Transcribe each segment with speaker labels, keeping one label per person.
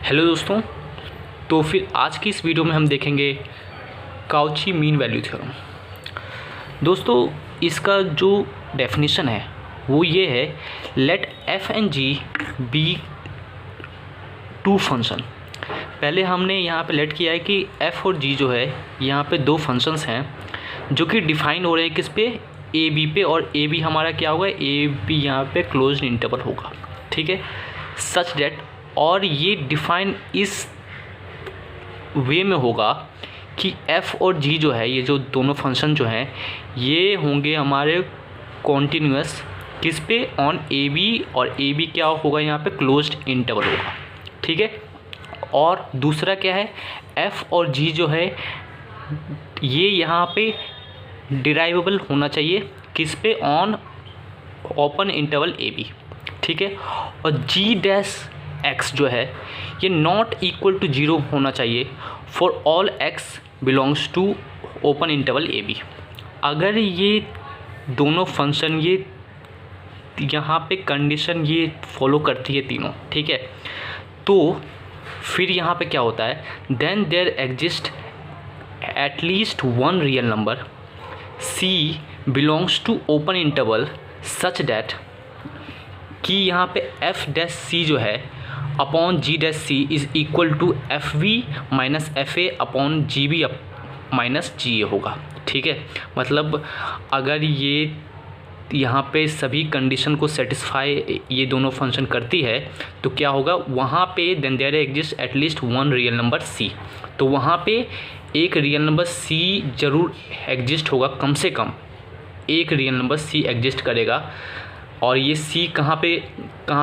Speaker 1: Hello दोस्तों। तो फिर आज की इस वीडियो में हम देखेंगे काउची मीन वैल्यू थ्योरम। दोस्तों इसका जो डेफिनेशन है वो ये है, let f and g be two function. पहले हमने यहाँ पे लेट किया है कि एफ और जी जो है यहाँ पे दो फंक्शंस हैं जो कि डिफाइन हो रहे हैं किस पे, ए बी पे, और ए बी हमारा क्या होगा, ए बी यहाँ पे क्लोज्ड इंटरवल होगा, ठीक है, सच डेट। और ये डिफाइन इस वे में होगा कि f और g जो है, ये जो दोनों फंक्शन जो हैं ये होंगे हमारे कॉन्टीन्यूअस किस पे, ऑन ए बी, और ए बी क्या होगा यहाँ पे, क्लोज्ड इंटरवल होगा, ठीक है। और दूसरा क्या है, f और g जो है ये यहाँ पे डिराइवेबल होना चाहिए किस पे, on open interval a b, ठीक है। और g डैश x जो है ये नॉट इक्वल टू 0 होना चाहिए for all x belongs to open interval a b. अगर ये दोनों फंक्शन ये यहाँ पे कंडीशन ये फॉलो करती है तीनों, ठीक है, तो फिर यहाँ पे क्या होता है, then there exist at least one real number c belongs to open interval such that कि यहाँ पे f डैश c जो है upon g dash c is equal to f b minus f a upon g b minus g a होगा, ठीक है। मतलब अगर ये यहाँ पे सभी कंडीशन को सेटिस्फाई ये दोनों फंक्शन करती है तो क्या होगा, वहाँ पे then there exist at least one real number c, तो वहाँ पे एक रियल नंबर सी ज़रूर एग्जिस्ट होगा, कम से कम एक रियल नंबर सी एग्जिस्ट करेगा। और ये C कहाँ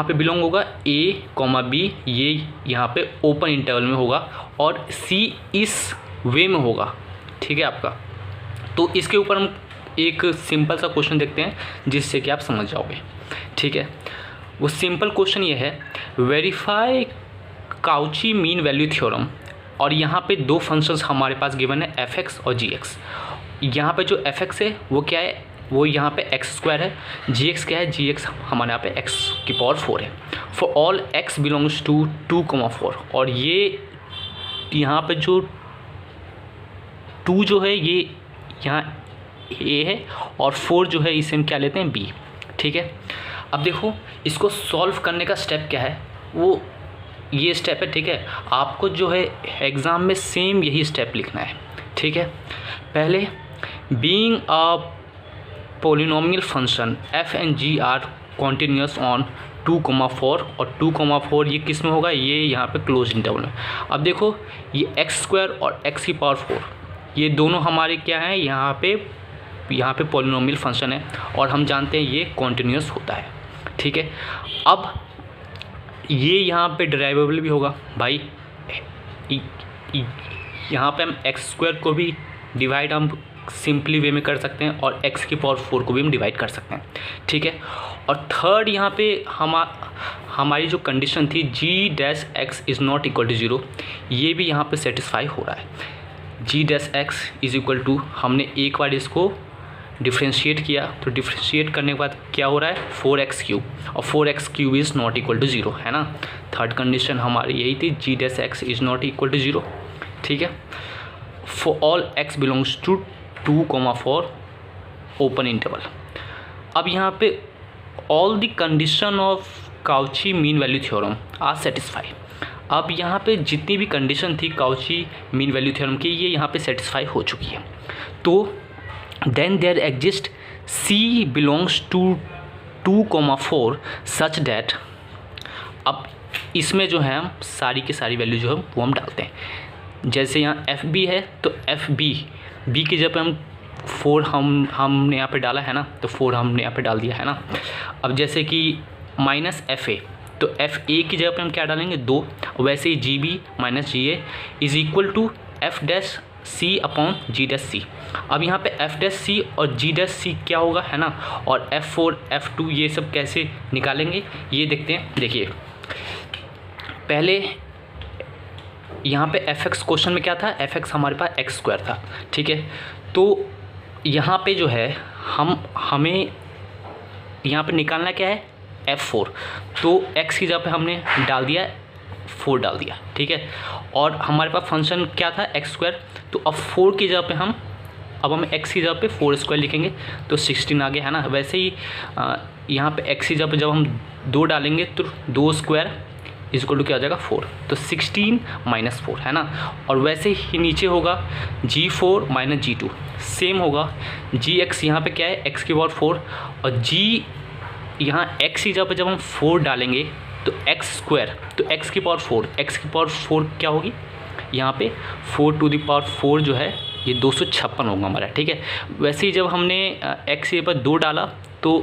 Speaker 1: पे बिलोंग होगा, A कॉमा B, ये यहाँ पे ओपन इंटरवल में होगा और C इस वे में होगा, ठीक है आपका। तो इसके ऊपर हम एक सिंपल सा क्वेश्चन देखते हैं जिससे कि आप समझ जाओगे, ठीक है। वो सिंपल क्वेश्चन ये है, verify Cauchy mean value theorem. और यहाँ पे दो फंक्शंस हमारे पास गिवन है, f(x) और g(x). यहाँ पे जो f(x) है वो क्या है, वो यहाँ पे x² है, gx क्या है, gx हमारे यहाँ पे x⁴ है, for all x belongs to 2,4। और ये यहाँ पे जो 2 जो है ये यहाँ a है और 4 जो है इसे हम क्या लेते हैं, b, ठीक है। अब देखो इसको सॉल्व करने का स्टेप क्या है, वो ये स्टेप है, ठीक है। आपको जो है एग्ज़ाम में सेम यही स्टेप लिखना है, ठीक है। पहले being a polynomial function f and g are continuous on 2,4, और 2,4 ये किस में होगा, ये यहाँ पे क्लोज इंटरवल में। अब देखो ये x² और x⁴ ये दोनों हमारे क्या हैं, यहाँ पे पोलिनोमियल फंक्शन है और हम जानते हैं ये कॉन्टीन्यूअस होता है, ठीक है। अब ये यहाँ पे डिराइवेबल भी होगा भाई, यहाँ पे हम x² को भी डिवाइड हम सिंपली वे में कर सकते हैं और x⁴ को भी हम डिवाइड कर सकते हैं, ठीक है। और थर्ड यहाँ पे हमारी जो कंडीशन थी g dash x is not equal to 0, ये भी यहाँ पे सेटिस्फाई हो रहा है। g dash x is equal to, हमने एक बार इसको डिफ्रेंशिएट किया तो डिफ्रेंशिएट करने के बाद क्या हो रहा है, 4x³ और 4x³ is not equal to 0, है ना। थर्ड कंडीशन हमारी यही थी, g dash x is not equal to 0, ठीक है। For all x belongs to 2,4 open interval. अब यहाँ पे all the condition of Cauchy mean value theorem are satisfy. अब यहाँ पे जितनी भी कंडीशन थी काउची मीन वैल्यू थ्योरम की, ये यहाँ पे सेटिस्फाई हो चुकी है। तो then there exist C belongs to 2,4 such that, अब इसमें जो है हम सारी की सारी वैल्यू जो है वो हम डालते हैं। जैसे यहाँ FB है तो FB की जब हम 4 हमने यहाँ पे डाला है ना, तो 4 हमने यहाँ पे डाल दिया है ना। अब जैसे कि माइनस FA, तो FA की जगह पे हम क्या डालेंगे, 2। वैसे ही GB minus GA is equal to F dash C upon G dash C। अब यहाँ पे F डैश C और G डैश C क्या होगा, है ना, और F4 F2 ये सब कैसे निकालेंगे ये देखते हैं। देखिए पहले यहाँ पे f(x) क्वेश्चन में क्या था, f(x) हमारे पास x² था, ठीक है। तो यहाँ पे जो है हमें यहाँ पे निकालना क्या है, f4। तो x की जगह पे हमने डाल दिया 4 डाल दिया, ठीक है। और हमारे पास फंक्शन क्या था x², तो अब 4 की जगह पे हम x की जगह पे 4² लिखेंगे तो 16 आ गया, है ना। वैसे ही यहाँ पे x की जगह पे जब हम 2 डालेंगे तो 2² इक्वल टू क्या आ जाएगा 4, तो 16 - 4, है ना। और वैसे ही नीचे होगा G4 - G2, सेम होगा Gx यहाँ पे क्या है x की पावर 4, और G यहाँ x की जगह पे जब हम 4 डालेंगे तो x², तो x की पावर 4, x की पावर 4 क्या होगी यहाँ पे 4 टू द पावर 4 जो है ये 256 होगा हमारा, ठीक है। वैसे ही जब हमने x के ऊपर 2 डाला तो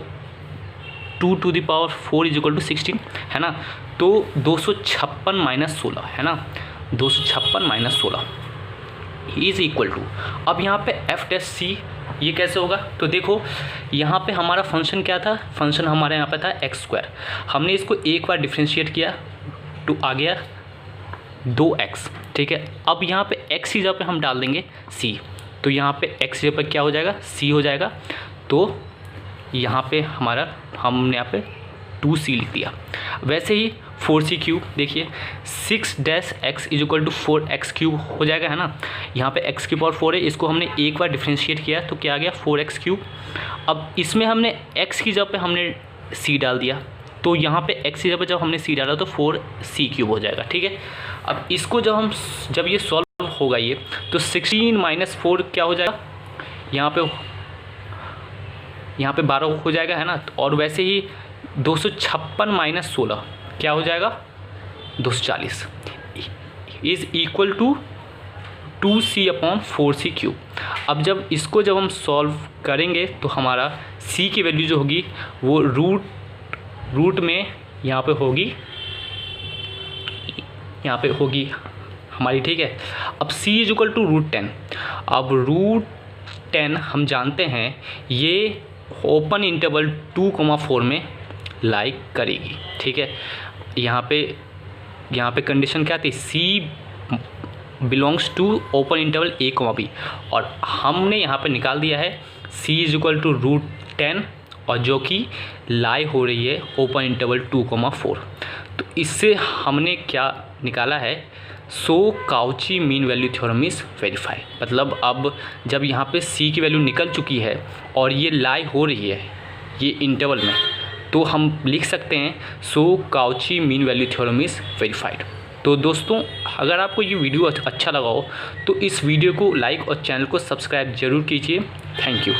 Speaker 1: 2 to the power 4 equal to 16, है ना। तो 256 - 16, है ना, 256 - 16 इज़ इक्वल टू, अब यहाँ पे f' ये कैसे होगा, तो देखो यहाँ पे हमारा फंक्शन क्या था, फंक्शन हमारे यहाँ पे था x², हमने इसको एक बार डिफ्रेंशिएट किया तो आ गया 2x, ठीक है। अब यहाँ पे x की जगह पे हम डाल देंगे c, तो यहाँ पे x की जगह पे क्या हो जाएगा c हो जाएगा, तो यहाँ पे हमारा हमने यहाँ पे 2c लिख दिया। वैसे ही 4c³ देखिए 6-x इक्वल टू 4x³ हो जाएगा, है ना। यहाँ पे x की पावर 4 है, इसको हमने एक बार डिफ्रेंशिएट किया तो क्या आ गया 4x³। अब इसमें हमने x की जगह पे हमने c डाल दिया, तो यहाँ पे x की जगह पे जब हमने c डाला तो 4c³ हो जाएगा, ठीक है। अब इसको जब ये सॉल्व होगा ये, तो 16 - 4 क्या हो जाएगा यहाँ पे 12 हो जाएगा, है ना। और वैसे ही 256 - 16 क्या हो जाएगा 240 इज़ इक्वल टू 2c/4c³। अब जब हम सॉल्व करेंगे तो हमारा c की वैल्यू जो होगी वो रूट में यहाँ पे होगी हमारी, ठीक है। अब c इक्वल टू √10, अब √10 हम जानते हैं ये ओपन इंटरवल 2,4 में लाइक करेगी, ठीक है। यहाँ पे कंडीशन क्या थी, c belongs to open interval a, b, और हमने यहाँ पे निकाल दिया है c इक्वल टू √10 और जो कि लाई हो रही है ओपन इंटरवल 2,4। तो इससे हमने क्या निकाला है, so Cauchy mean value theorem is verify, मतलब अब जब यहाँ पे c की वैल्यू निकल चुकी है और ये लाई हो रही है ये इंटरवल में, तो हम लिख सकते हैं so Cauchy mean value theorem is verified. तो दोस्तों अगर आपको ये वीडियो अच्छा लगा हो तो इस वीडियो को लाइक और चैनल को सब्सक्राइब ज़रूर कीजिए। Thank you.